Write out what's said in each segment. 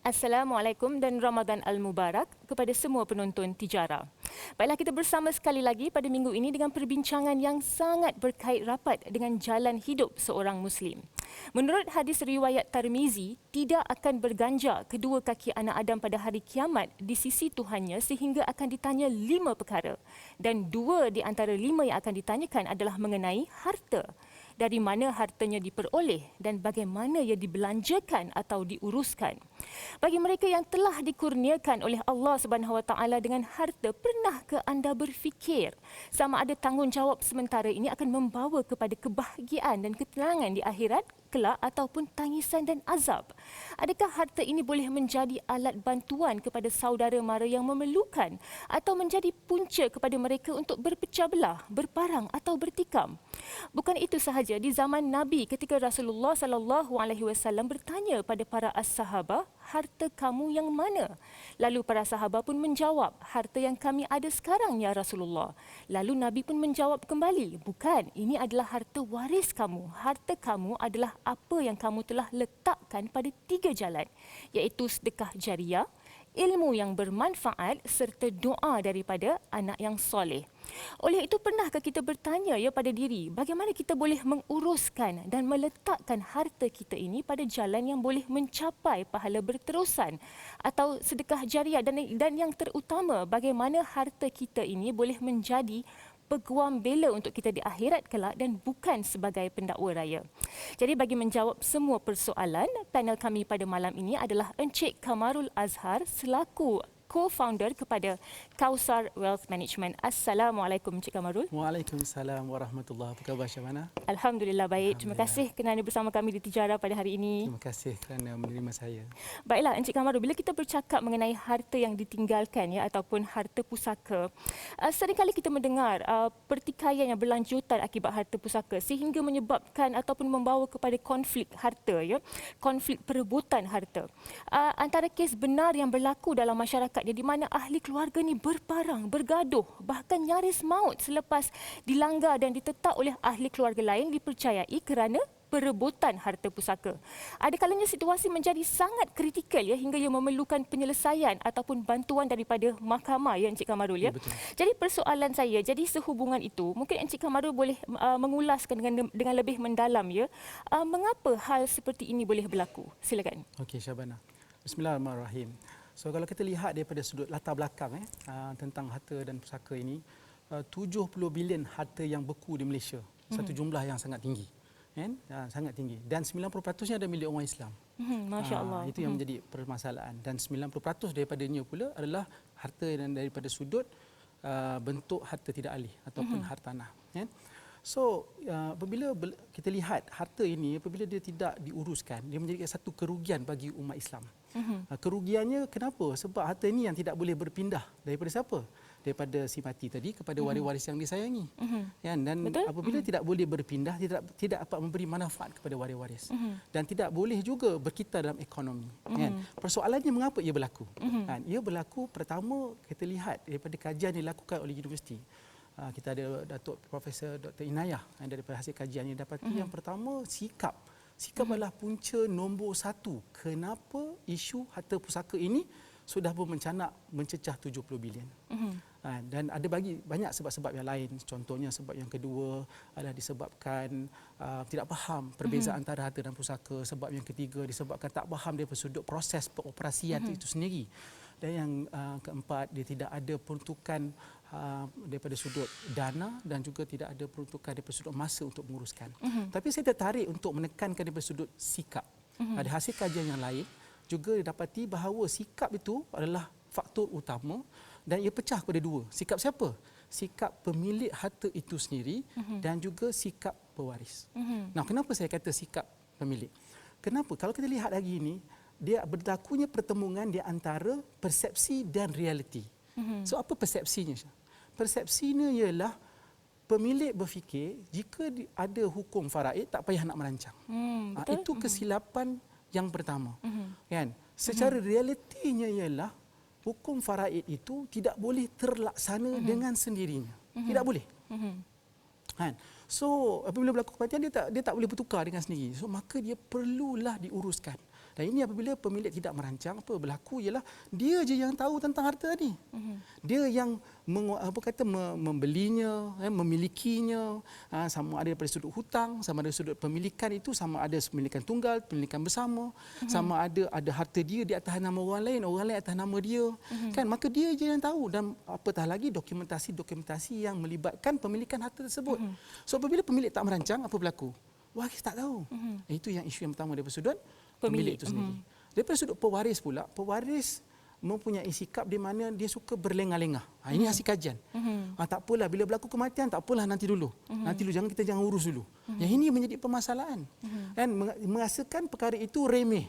Assalamualaikum dan Ramadan Al-Mubarak kepada semua penonton Tijara. Baiklah, kita bersama sekali lagi pada minggu ini dengan perbincangan yang sangat berkait rapat dengan jalan hidup seorang Muslim. Menurut hadis riwayat Tirmizi, tidak akan berganja kedua kaki anak Adam pada hari kiamat di sisi Tuhannya sehingga akan ditanya 5 perkara. Dan 2 di antara 5 yang akan ditanyakan adalah mengenai harta. Dari mana hartanya diperoleh dan bagaimana ia dibelanjakan atau diuruskan. Bagi mereka yang telah dikurniakan oleh Allah Subhanahu Wa Taala dengan harta, pernah ke anda berfikir sama ada tanggungjawab sementara ini akan membawa kepada kebahagiaan dan ketenangan di akhirat kelak ataupun tangisan dan azab? Adakah harta ini boleh menjadi alat bantuan kepada saudara mara yang memerlukan atau menjadi punca kepada mereka untuk berpecah belah, berparang atau bertikam? Bukan itu sahaja, di zaman Nabi ketika Rasulullah SAW bertanya pada para as-sahabah, harta kamu yang mana? Lalu para sahabat pun menjawab, harta yang kami ada sekarang ya Rasulullah. Lalu Nabi pun menjawab kembali, bukan, ini adalah harta waris kamu. Harta kamu adalah apa yang kamu telah letakkan pada 3 jalan, iaitu sedekah jariah, ilmu yang bermanfaat serta doa daripada anak yang soleh. Oleh itu, pernahkah kita bertanya pada diri, bagaimana kita boleh menguruskan dan meletakkan harta kita ini pada jalan yang boleh mencapai pahala berterusan atau sedekah jariah, dan yang terutama, bagaimana harta kita ini boleh menjadi peguam bela untuk kita di akhirat kelak dan bukan sebagai pendakwa raya. Jadi bagi menjawab semua persoalan, panel kami pada malam ini adalah Encik Kamarul Azhar selaku co-founder kepada Kausar Wealth Management. Assalamualaikum Encik Kamarul. Waalaikumsalam warahmatullahi wabarakatuh. Apa khabar Syabana? Alhamdulillah baik. Terima kasih kerana bersama kami di Tijara pada hari ini. Terima kasih kerana menerima saya. Baiklah Encik Kamarul, bila kita bercakap mengenai harta yang ditinggalkan ataupun harta pusaka, seringkali kita mendengar pertikaian yang berlanjutan akibat harta pusaka sehingga menyebabkan ataupun membawa kepada konflik harta, konflik perebutan harta. Antara kes benar yang berlaku dalam masyarakat di mana ahli keluarga ni berparang, bergaduh, bahkan nyaris maut selepas dilanggar dan ditetak oleh ahli keluarga lain dipercayai kerana perebutan harta pusaka. Ada kalanya situasi menjadi sangat kritikal hingga ia memerlukan penyelesaian ataupun bantuan daripada mahkamah Encik Kamarul Betul. Jadi persoalan saya, jadi sehubungan itu mungkin Encik Kamarul boleh mengulaskan dengan lebih mendalam mengapa hal seperti ini boleh berlaku. Silakan. Okey Syabana. Bismillahirrahmanirrahim. So kalau kita lihat daripada sudut latar belakang tentang harta dan pusaka ini, 70 bilion harta yang beku di Malaysia. Satu jumlah yang sangat tinggi. Sangat tinggi. Dan 90%-nya ada milik orang Islam. Masya Allah. Itu yang menjadi permasalahan. Dan 90% daripadanya pula adalah harta yang daripada sudut bentuk harta tidak alih ataupun hartanah. So, apabila kita lihat harta ini, apabila dia tidak diuruskan, dia menjadi satu kerugian bagi umat Islam. Kerugiannya kenapa? Sebab harta ini yang tidak boleh berpindah daripada siapa? Daripada si mati tadi kepada waris-waris yang disayangi. Dan betul? Apabila tidak boleh berpindah, tidak dapat memberi manfaat kepada waris-waris. Dan tidak boleh juga berkitar dalam ekonomi. Persoalannya mengapa ia berlaku? Ia berlaku pertama kita lihat daripada kajian yang dilakukan oleh universiti. Kita ada Datuk Profesor Dr. Inayah daripada hasil kajian yang dapati yang pertama sikap. Sikap adalah punca nombor 1. Kenapa isu harta pusaka ini sudah pun mencecah 70 bilion. Dan ada banyak sebab-sebab yang lain. Contohnya sebab yang kedua adalah disebabkan tidak faham perbezaan antara harta dan pusaka. Sebab yang ketiga disebabkan tak faham daripada sudut proses peroperasian itu sendiri. Dan yang keempat, dia tidak ada peruntukan daripada sudut dana dan juga tidak ada peruntukan daripada sudut masa untuk menguruskan. Tapi saya tertarik untuk menekankan daripada sudut sikap. Ada hasil kajian yang lain juga didapati bahawa sikap itu adalah faktor utama dan ia pecah kepada 2. Sikap siapa? Sikap pemilik harta itu sendiri dan juga sikap pewaris. Nah, kenapa saya kata sikap pemilik? Kenapa? Kalau kita lihat hari ini, dia berlakunya pertemuan di antara persepsi dan realiti. So apa persepsinya? Persepsinya ialah pemilik berfikir jika ada hukum faraid tak payah nak merancang. Itu kesilapan yang pertama. Secara realitinya ialah hukum faraid itu tidak boleh terlaksana dengan sendirinya. Tidak boleh. So apabila berlaku kematian dia tak boleh bertukar dengan sendiri. So maka dia perlulah diuruskan. Dan ini apabila pemilik tidak merancang, apa berlaku ialah dia je yang tahu tentang harta ni. Dia yang membelinya, memilikinya, sama ada daripada sudut hutang, sama ada sudut pemilikan itu, sama ada pemilikan tunggal, pemilikan bersama, sama ada harta dia di atas nama orang lain atas nama dia. Kan, maka dia je yang tahu, dan apatah lagi dokumentasi yang melibatkan pemilikan harta tersebut. So apabila pemilik tak merancang, apa berlaku? Waris tak tahu. Itu yang isu yang pertama daripada sudut pemilik itu sendiri. Daripada sudut pewaris pula, pewaris mempunyai sikap di mana dia suka berlengah-lengah. Ini hasil kajian. Tak apalah, bila berlaku kematian, tak apalah, nanti dulu. Nanti dulu, kita jangan urus dulu. Yang ini menjadi permasalahan. Dan merasakan perkara itu remeh.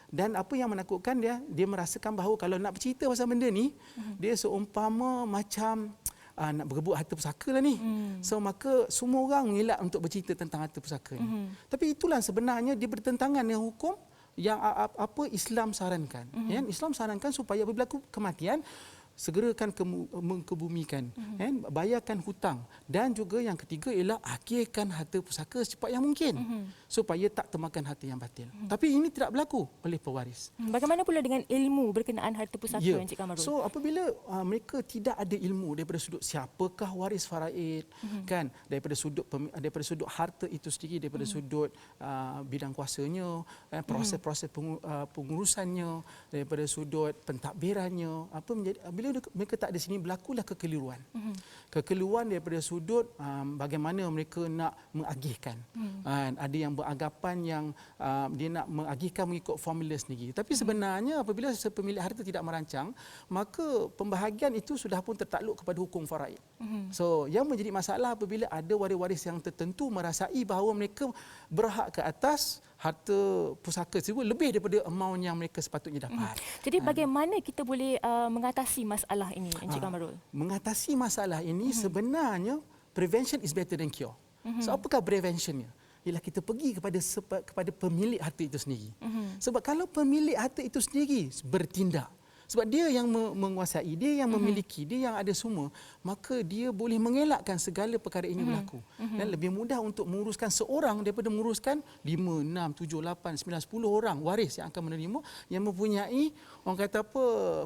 Dan apa yang menakutkan dia merasakan bahawa kalau nak bercerita pasal benda ni, dia seumpama macam nak berebut harta pusaka lah ni. So maka semua orang mengelak untuk bercerita tentang harta pusaka ni. Tapi itulah sebenarnya dia bertentangan dengan hukum yang apa Islam sarankan. Islam sarankan supaya berlaku kematian, segerakan mengkebumikan, bayarkan hutang, dan juga yang ketiga ialah akhirkan harta pusaka secepat yang mungkin supaya tak termakan harta yang batil. Tapi ini tidak berlaku oleh pewaris. Bagaimana pula dengan ilmu berkenaan harta pusaka, Encik Kamarul? So apabila mereka tidak ada ilmu daripada sudut siapakah waris faraid, kan, daripada sudut harta itu sendiri, daripada sudut bidang kuasanya, proses-proses pengurusannya, daripada sudut pentadbirannya, bila mereka tak ada sini, berlakulah kekeliruan. Kekeliruan daripada sudut bagaimana mereka nak mengagihkan. Ada yang beranggapan yang dia nak mengagihkan mengikut formula sendiri. Tapi sebenarnya apabila pemilik harta tidak merancang, maka pembahagian itu sudah pun tertakluk kepada hukum faraid. So yang menjadi masalah apabila ada waris-waris yang tertentu merasai bahawa mereka berhak ke atas harta pusaka tersebut lebih daripada amount yang mereka sepatutnya dapat. Jadi bagaimana kita boleh mengatasi masalah ini, Encik Kamarul? Mengatasi masalah ini sebenarnya prevention is better than cure. So apakah preventionnya? Ialah kita pergi kepada pemilik harta itu sendiri. Sebab kalau pemilik harta itu sendiri bertindak, sebab dia yang menguasai, dia yang memiliki, dia yang ada semua, maka dia boleh mengelakkan segala perkara ini berlaku. Dan lebih mudah untuk menguruskan seorang daripada menguruskan 5, 6, 7, 8, 9, 10 orang waris yang akan menerima, yang mempunyai, orang kata apa,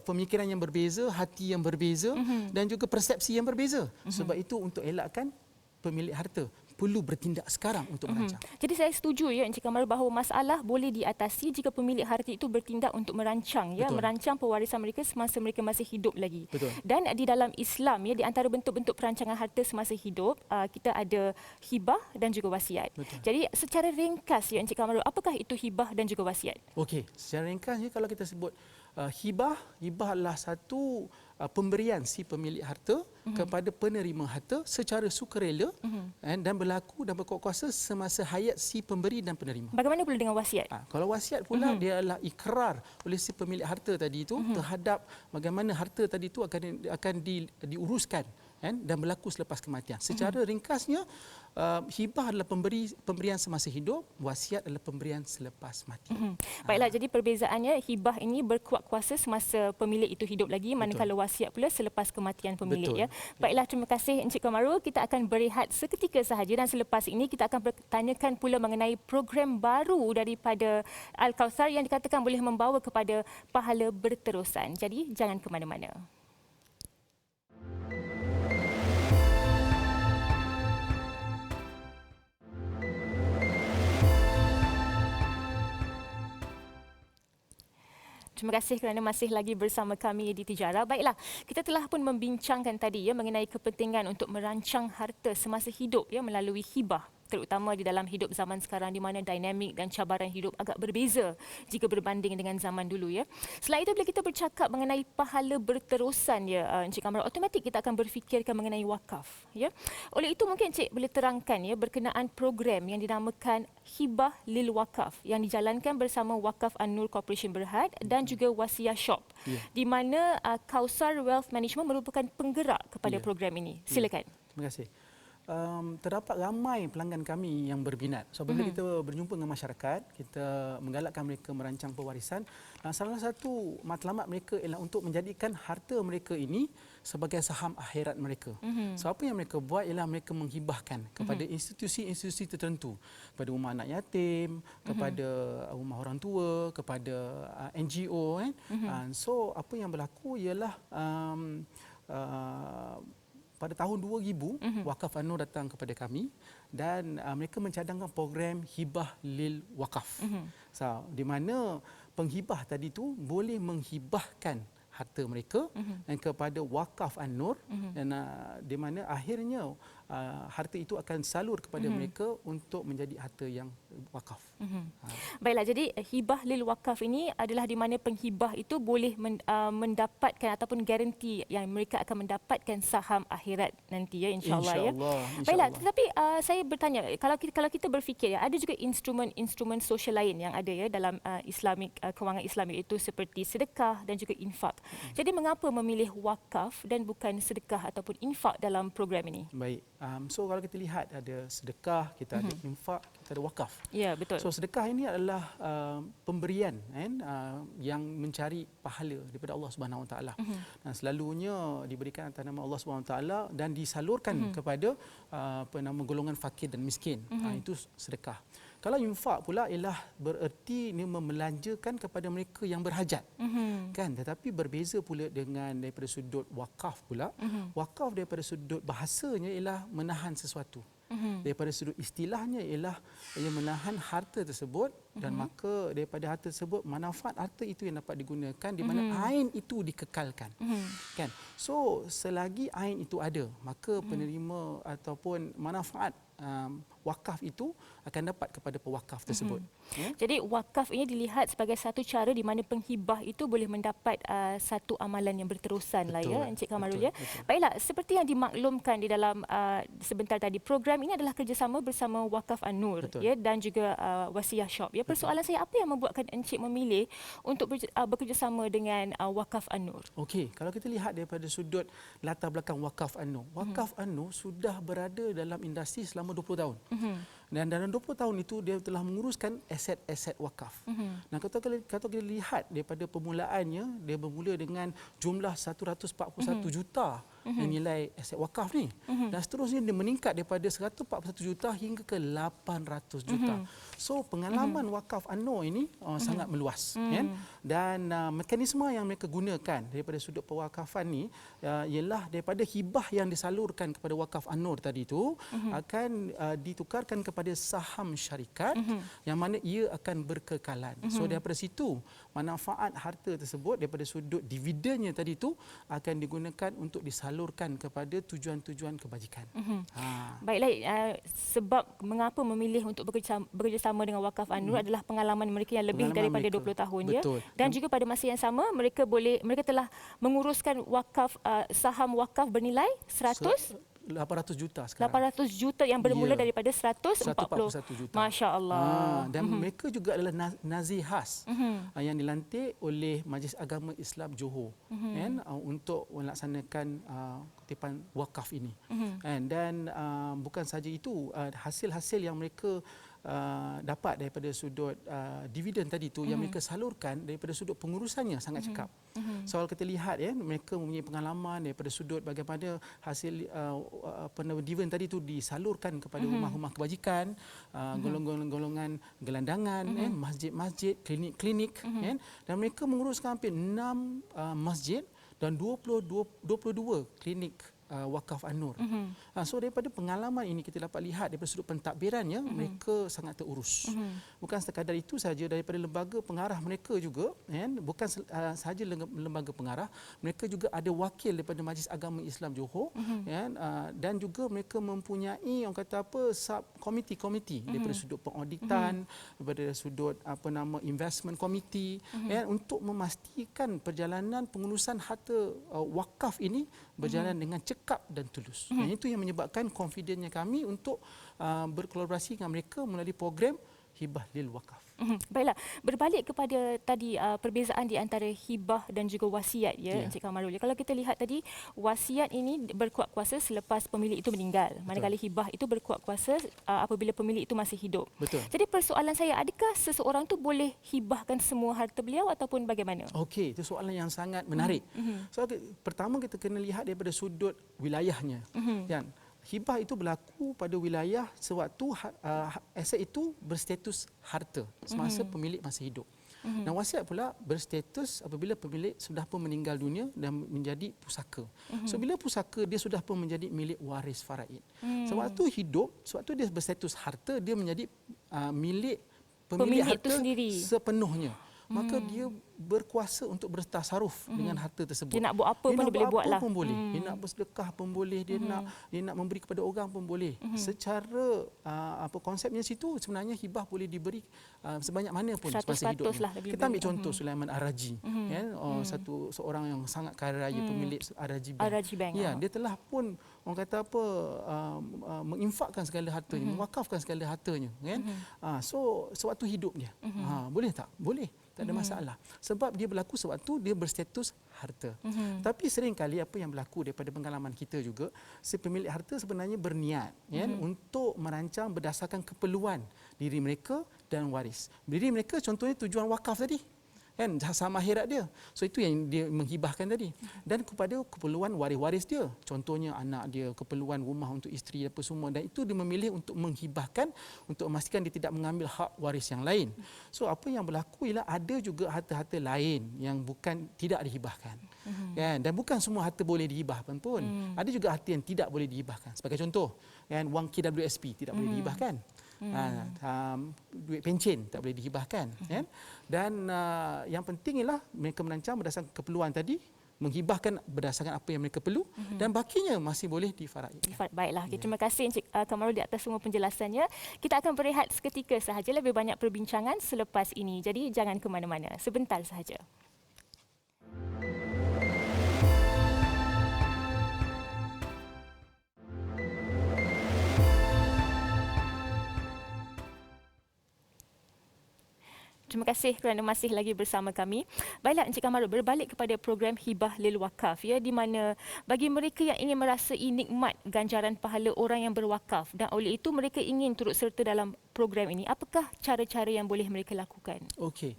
pemikiran yang berbeza, hati yang berbeza, dan juga persepsi yang berbeza. Sebab itu untuk elakkan pemilik harta perlu bertindak sekarang untuk merancang. Jadi saya setuju Encik Kamarul bahawa masalah boleh diatasi jika pemilik harta itu bertindak untuk merancang, merancang pewarisan mereka semasa mereka masih hidup lagi. Betul. Dan di dalam Islam di antara bentuk-bentuk perancangan harta semasa hidup, kita ada hibah dan juga wasiat. Betul. Jadi secara ringkas Encik Kamarul, apakah itu hibah dan juga wasiat? Okey, secara ringkasnya kalau kita sebut hibah adalah satu pemberian si pemilik harta kepada penerima harta secara sukarela dan berlaku dan berkuat kuasa semasa hayat si pemberi dan penerima. Bagaimana pula dengan wasiat? Kalau wasiat pula dia adalah ikrar oleh si pemilik harta tadi itu terhadap bagaimana harta tadi itu akan diuruskan dan berlaku selepas kematian. Secara ringkasnya, hibah adalah pemberian semasa hidup, wasiat adalah pemberian selepas mati. Baiklah, jadi perbezaannya hibah ini berkuat kuasa semasa pemilik itu hidup lagi, manakala wasiat pula selepas kematian pemilik. Baiklah, terima kasih Encik Kamarul. Kita akan berehat seketika sahaja dan selepas ini kita akan bertanyakan pula mengenai program baru daripada Al-Kautsar yang dikatakan boleh membawa kepada pahala berterusan. Jadi jangan ke mana-mana. Terima kasih kerana masih lagi bersama kami di Tijara. Baiklah, kita telah pun membincangkan tadi mengenai kepentingan untuk merancang harta semasa hidup melalui hibah, terutama di dalam hidup zaman sekarang di mana dinamik dan cabaran hidup agak berbeza jika berbanding dengan zaman dulu. Selain itu, bila kita bercakap mengenai pahala berterusan Encik Kamarul, automatik kita akan berfikirkan mengenai wakaf. Oleh itu mungkin Encik boleh terangkan berkenaan program yang dinamakan Hibah Lil Wakaf yang dijalankan bersama Wakaf An-Nur Corporation Berhad dan juga Wasiah Shop, di mana Kautsar Wealth Management merupakan penggerak kepada program ini. Silakan. Terima kasih. terdapat ramai pelanggan kami yang berminat. So bila kita berjumpa dengan masyarakat, kita menggalakkan mereka merancang pewarisan. Salah satu matlamat mereka ialah untuk menjadikan harta mereka ini sebagai saham akhirat mereka. So apa yang mereka buat ialah mereka menghibahkan kepada institusi-institusi tertentu, kepada rumah anak yatim, kepada rumah orang tua, kepada NGO kan. So apa yang berlaku ialah pada tahun 2000 Wakaf An-Nur datang kepada kami dan mereka mencadangkan program hibah lil wakaf. So di mana penghibah tadi tu boleh menghibahkan harta mereka dan kepada Wakaf An-Nur dan di mana akhirnya harta itu akan salur kepada mereka untuk menjadi harta yang wakaf. Baiklah, jadi hibah lil wakaf ini adalah di mana penghibah itu boleh mendapatkan ataupun garanti yang mereka akan mendapatkan saham akhirat nanti ya, insya-Allah ya. Baiklah, tetapi saya bertanya, kalau kita berfikir ya, ada juga instrumen-instrumen sosial lain yang ada ya dalam kewangan Islamik itu seperti sedekah dan juga infak. Jadi mengapa memilih wakaf dan bukan sedekah ataupun infak dalam program ini? Baik. So kalau kita lihat ada sedekah, kita ada infak, kita ada wakaf. Ya, betul. So sedekah ini adalah pemberian kan, yang mencari pahala daripada Allah Subhanahu Wa Taala. Dan selalunya diberikan atas nama Allah Subhanahu Wa Taala dan disalurkan kepada golongan fakir dan miskin. Itu sedekah. Kalau infak pula ialah bererti ini memelanjakan kepada mereka yang berhajat. Kan, tetapi berbeza pula dengan daripada sudut wakaf pula. Wakaf daripada sudut bahasanya ialah menahan sesuatu. Daripada sudut istilahnya ialah ia menahan harta tersebut dan maka daripada harta tersebut manfaat harta itu yang dapat digunakan di mana ain itu dikekalkan. Kan? So selagi ain itu ada, maka penerima ataupun manfaat wakaf itu akan dapat kepada pewakaf tersebut. Ya? Jadi wakaf ini dilihat sebagai satu cara di mana penghibah itu boleh mendapat satu amalan yang berterusan lah ya, Encik Kamarul ya. Baiklah, seperti yang dimaklumkan di dalam sebentar tadi, program ini adalah kerjasama bersama Wakaf An-Nur ya dan juga Wasiah Shop ya. Persoalan saya, apa yang membuatkan Encik memilih untuk bekerjasama dengan Wakaf An-Nur? Okey, kalau kita lihat daripada sudut latar belakang Wakaf An-Nur. Wakaf An-Nur sudah berada dalam industri selama 20 tahun. Dan dalam 20 tahun itu dia telah menguruskan aset-aset wakaf. Nah, kalau kita lihat daripada permulaannya, dia bermula dengan jumlah 141 juta nilai aset wakaf ni. Dan seterusnya dia meningkat daripada 141 juta hingga ke 800 juta. So pengalaman Wakaf An-Nur ini sangat meluas kan. Dan mekanisme yang mereka gunakan daripada sudut pewakafan ni ialah daripada hibah yang disalurkan kepada Wakaf An-Nur tadi itu akan ditukarkan kepada saham syarikat yang mana ia akan berkekalan. So daripada situ manfaat harta tersebut daripada sudut dividennya tadi itu akan digunakan untuk disalurkan kepada tujuan-tujuan kebajikan. Baiklah, sebab mengapa memilih untuk bekerjasama dengan Wakaf An-Nur adalah pengalaman mereka yang lebih daripada 20 tahun ya. Dan juga pada masa yang sama mereka telah menguruskan wakaf saham wakaf bernilai 800 juta sekarang. 800 juta yang bermula daripada 141 juta. Masya-Allah. Dan mereka juga adalah nazir khas yang dilantik oleh Majlis Agama Islam Johor kan, untuk melaksanakan kutipan wakaf ini. Dan bukan saja itu, hasil-hasil yang mereka dapat daripada sudut dividen tadi tu yang mereka salurkan daripada sudut pengurusannya sangat cekap. So kalau kita lihat ya, mereka mempunyai pengalaman daripada sudut bagaimana hasil dividen tadi tu disalurkan kepada rumah-rumah kebajikan, golongan-golongan gelandangan, masjid-masjid, klinik-klinik, dan mereka menguruskan hampir 6 masjid dan 22 klinik Wakaf An-Nur. So daripada pengalaman ini kita dapat lihat daripada sudut pentadbirannya mereka sangat terurus. Bukan sekadar itu saja, daripada lembaga pengarah mereka juga bukan sahaja lembaga pengarah, mereka juga ada wakil daripada Majlis Agama Islam Johor dan juga mereka mempunyai orang kata apa sub komiti daripada sudut pengauditan, daripada sudut investment committee untuk memastikan perjalanan pengurusan harta wakaf ini berjalan dengan cekap dan tulus. Dan itu yang menyebabkan confidentnya kami untuk berkolaborasi dengan mereka melalui program hibah lil wakaf. Baiklah, berbalik kepada tadi perbezaan di antara hibah dan juga wasiat ya, Encik Kamarul. Kalau kita lihat tadi, wasiat ini berkuat kuasa selepas pemilik itu meninggal. Manakala hibah itu berkuat kuasa apabila pemilik itu masih hidup. Betul. Jadi persoalan saya, adakah seseorang tu boleh hibahkan semua harta beliau ataupun bagaimana? Okey, itu soalan yang sangat menarik. So, pertama kita kena lihat daripada sudut wilayahnya. Kan? Hibah itu berlaku pada wilayah sewaktu aset itu berstatus harta semasa pemilik masih hidup. Dan wasiat pula berstatus apabila pemilik sudah pun meninggal dunia dan menjadi pusaka. So bila pusaka dia sudah pun menjadi milik waris faraid. Sewaktu hidup, sewaktu dia berstatus harta, dia menjadi milik pemilik harta itu sendiri sepenuhnya. Maka dia berkuasa untuk bertasaruf dengan harta tersebut. Dia nak buat apa pun dia boleh buat lah. Pun boleh. Dia nak bersedekah pun boleh, dia nak memberi kepada orang pun boleh. Secara konsepnya situ sebenarnya hibah boleh diberi sebanyak mana pun semasa hidup. Lah kita ambil contoh Sulaiman Ar-Raji, seorang yang sangat kaya raya, pemilik Ar-Raji Bank. Ar-Raji Bank. Ya, dia telah pun orang kata apa menginfakkan segala hartanya, mewakafkan segala hartanya, kan? So sewaktu hidup dia. Boleh tak? Boleh. Tak ada masalah. Sebab dia berlaku sewaktu dia berstatus harta. Tapi seringkali apa yang berlaku daripada pengalaman kita juga, si pemilik harta sebenarnya berniat untuk merancang berdasarkan keperluan diri mereka dan waris. Diri mereka contohnya tujuan wakaf tadi. Kan sama akhirat dia. So itu yang dia menghibahkan tadi. Dan kepada keperluan waris-waris dia. Contohnya anak dia, keperluan rumah untuk isteri apa semua, dan itu dia memilih untuk menghibahkan untuk memastikan dia tidak mengambil hak waris yang lain. So apa yang berlaku ialah ada juga harta-harta lain yang bukan tidak dihibahkan. Kan, dan bukan semua harta boleh dihibahkan pun. Ada juga harta yang tidak boleh dihibahkan. Sebagai contoh, kan wang KWSP tidak boleh dihibahkan. Duit pencen tak boleh dihibahkan, kan? Dan yang penting ialah mereka merancang berdasarkan keperluan tadi, menghibahkan berdasarkan apa yang mereka perlu, dan bakinya masih boleh difaraid. Baiklah, terima kasih Encik Kamarul di atas semua penjelasannya. Kita akan berehat seketika sahaja, lebih banyak perbincangan selepas ini. Jadi jangan ke mana-mana, sebentar sahaja. Terima kasih kerana masih lagi bersama kami. Baiklah Encik Kamarul, berbalik kepada program Hibah Lil Wakaf, ya, di mana bagi mereka yang ingin merasai nikmat ganjaran pahala orang yang berwakaf dan oleh itu mereka ingin turut serta dalam program ini, apakah cara-cara yang boleh mereka lakukan? Okey.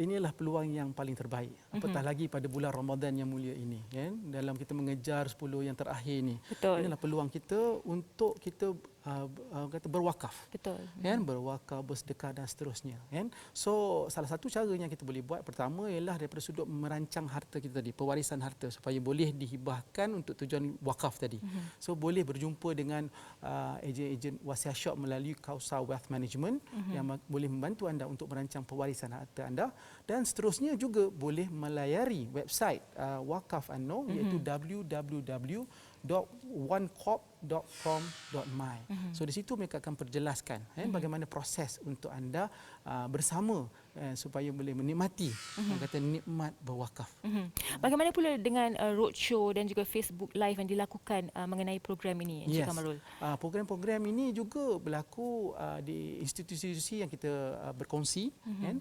Inilah peluang yang paling terbaik. Apatah lagi pada bulan Ramadan yang mulia ini, kan? Dalam kita mengejar 10 yang terakhir ini. Betul. Inilah peluang kita untuk kita kata berwakaf. Betul. Kan, berwakaf, bersedekah dan seterusnya, kan? So salah satu cara yang kita boleh buat pertama ialah daripada sudut merancang harta kita tadi, pewarisan harta supaya boleh dihibahkan untuk tujuan wakaf tadi. So boleh berjumpa dengan ejen-ejen wasiat shop melalui Kausar Wealth Management yang boleh membantu anda untuk merancang pewarisan harta anda, dan seterusnya juga boleh melayari website Wakaf An-Nur iaitu www.onecorp.com.my. So di situ mereka akan perjelaskan bagaimana proses untuk anda bersama supaya boleh menikmati kata nikmat berwakaf. Bagaimana pula dengan roadshow dan juga Facebook Live yang dilakukan mengenai program ini, Encik Kamarul? Program-program ini juga berlaku di institusi-institusi yang kita berkongsi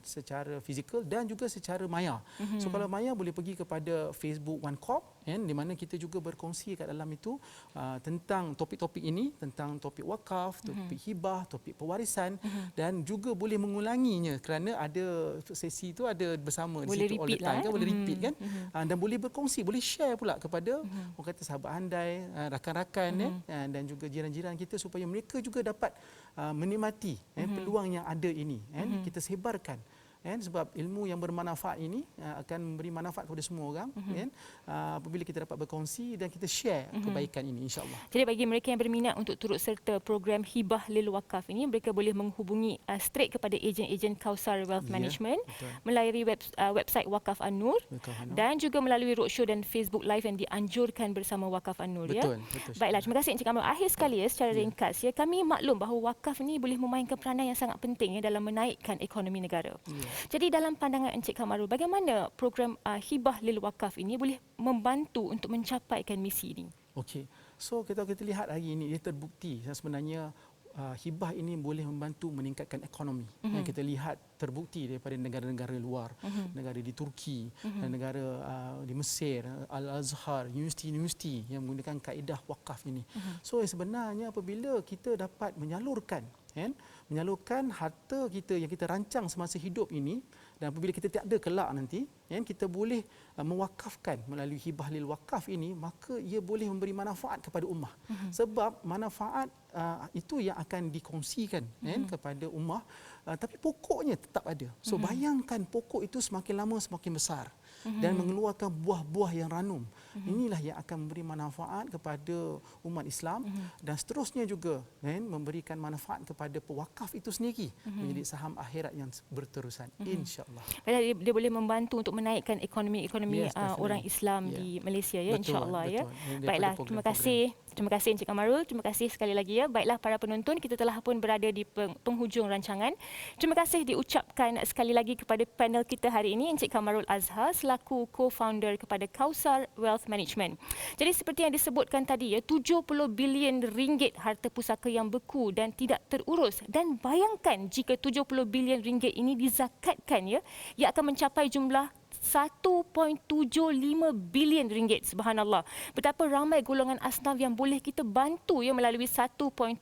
secara fizikal dan juga secara maya. So kalau maya boleh pergi kepada Facebook One Corp, di mana kita juga berkongsi kat dalam itu tentang topik-topik ini, tentang topik wakaf, topik hibah, topik pewarisan, dan juga boleh mengulanginya kerana ada sesi itu ada bersama boleh di situ all the time, kan? Boleh repeat, kan? Dan boleh berkongsi, boleh share pula kepada orang kata sahabat andai, rakan-rakan dan juga jiran-jiran kita supaya mereka juga dapat menikmati peluang yang ada ini. Kita sebarkan. Sebab ilmu yang bermanfaat ini akan memberi manfaat kepada semua orang apabila kita dapat berkongsi dan kita share kebaikan ini, insya-Allah. Jadi bagi mereka yang berminat untuk turut serta program Hibah Lil Wakaf ini, mereka boleh menghubungi straight kepada ejen-ejen Kausar Wealth Management melalui website Wakaf An-Nur dan juga melalui roadshow dan Facebook Live yang dianjurkan bersama Wakaf An-Nur. Betul. Baiklah, terima kasih Encik Kamarul. Akhir sekali secara ringkas, kami maklum bahawa wakaf ini boleh memainkan peranan yang sangat penting dalam menaikkan ekonomi negara. Jadi dalam pandangan Encik Kamarul, bagaimana program Hibah Lil Wakaf ini boleh membantu untuk mencapaikan misi ini? Okey. So kita lihat hari ini dia terbukti sebenarnya hibah ini boleh membantu meningkatkan ekonomi. Yang kita lihat terbukti daripada negara-negara luar, negara di Turki, dan negara di Mesir, Al-Azhar, universiti-universiti yang menggunakan kaedah wakaf ini. So sebenarnya apabila kita dapat menyalurkan harta kita yang kita rancang semasa hidup ini, dan apabila kita tiada kelak nanti, kita boleh mewakafkan melalui hibah lil wakaf ini, maka ia boleh memberi manfaat kepada ummah. Sebab manfaat itu yang akan dikongsikan kepada ummah, tapi pokoknya tetap ada. So bayangkan pokok itu semakin lama semakin besar dan mengeluarkan buah-buah yang ranum. Inilah yang akan memberi manfaat kepada umat Islam, dan seterusnya juga memberikan manfaat kepada pewakaf itu sendiri menjadi saham akhirat yang berterusan, insya-Allah. Dia boleh membantu untuk menaikkan ekonomi orang Islam di Malaysia, ya, insya-Allah, ya. Baiklah, terima kasih Encik Kamarul, terima kasih sekali lagi, ya. Baiklah para penonton, kita telah pun berada di penghujung rancangan. Terima kasih diucapkan sekali lagi kepada panel kita hari ini, Encik Kamarul Azhar selaku co-founder kepada Kausar Wealth Management. Jadi seperti yang disebutkan tadi, ya, 70 bilion ringgit harta pusaka yang beku dan tidak terurus, dan bayangkan jika 70 bilion ringgit ini dizakatkan, ya, ia akan mencapai jumlah 1.75 bilion ringgit. Subhanallah. Betapa ramai golongan asnaf yang boleh kita bantu, ya, melalui 1.75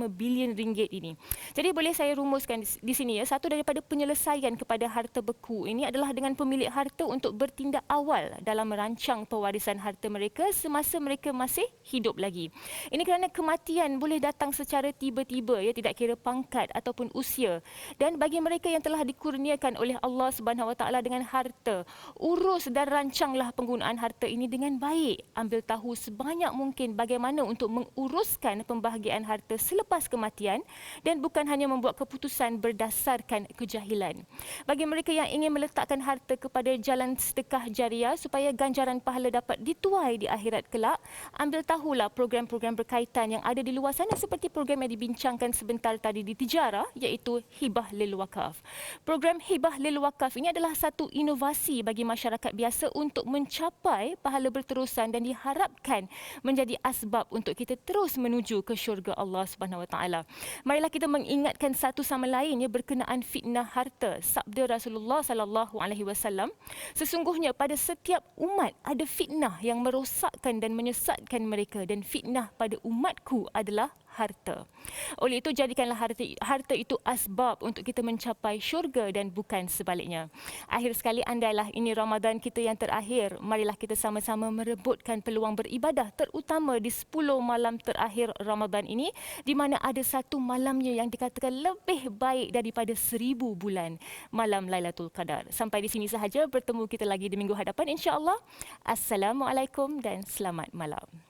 bilion ringgit ini. Jadi boleh saya rumuskan di sini, ya, satu daripada penyelesaian kepada harta beku ini adalah dengan pemilik harta untuk bertindak awal dalam merancang pewarisan harta mereka semasa mereka masih hidup lagi. Ini kerana kematian boleh datang secara tiba-tiba, ya, tidak kira pangkat ataupun usia. Dan bagi mereka yang telah dikurniakan oleh Allah Subhanahu Wa Taala dengan harta, urus dan rancanglah penggunaan harta ini dengan baik. Ambil tahu sebanyak mungkin bagaimana untuk menguruskan pembahagian harta selepas kematian, dan bukan hanya membuat keputusan berdasarkan kejahilan. Bagi mereka yang ingin meletakkan harta kepada jalan sedekah jariah supaya ganjaran pahala dapat dituai di akhirat kelak, ambil tahulah program-program berkaitan yang ada di luar sana seperti program yang dibincangkan sebentar tadi di Tijara, iaitu Hibah Lil Wakaf. Program Hibah Lil Wakaf ini adalah satu inovasi bagi masyarakat biasa untuk mencapai pahala berterusan dan diharapkan menjadi asbab untuk kita terus menuju ke syurga Allah Subhanahu Wa Taala. Marilah kita mengingatkan satu sama lain, ya, berkenaan fitnah harta. Sabda Rasulullah sallallahu alaihi wasallam, sesungguhnya pada setiap umat ada fitnah yang merosakkan dan menyesatkan mereka, dan fitnah pada umatku adalah harta. Oleh itu, jadikanlah harta itu asbab untuk kita mencapai syurga dan bukan sebaliknya. Akhir sekali, andailah ini Ramadan kita yang terakhir, marilah kita sama-sama merebutkan peluang beribadah, terutama di 10 malam terakhir Ramadan ini, di mana ada satu malamnya yang dikatakan lebih baik daripada 1000 bulan, malam Lailatul Qadar. Sampai di sini sahaja, bertemu kita lagi di minggu hadapan, insya-Allah. Assalamualaikum dan selamat malam.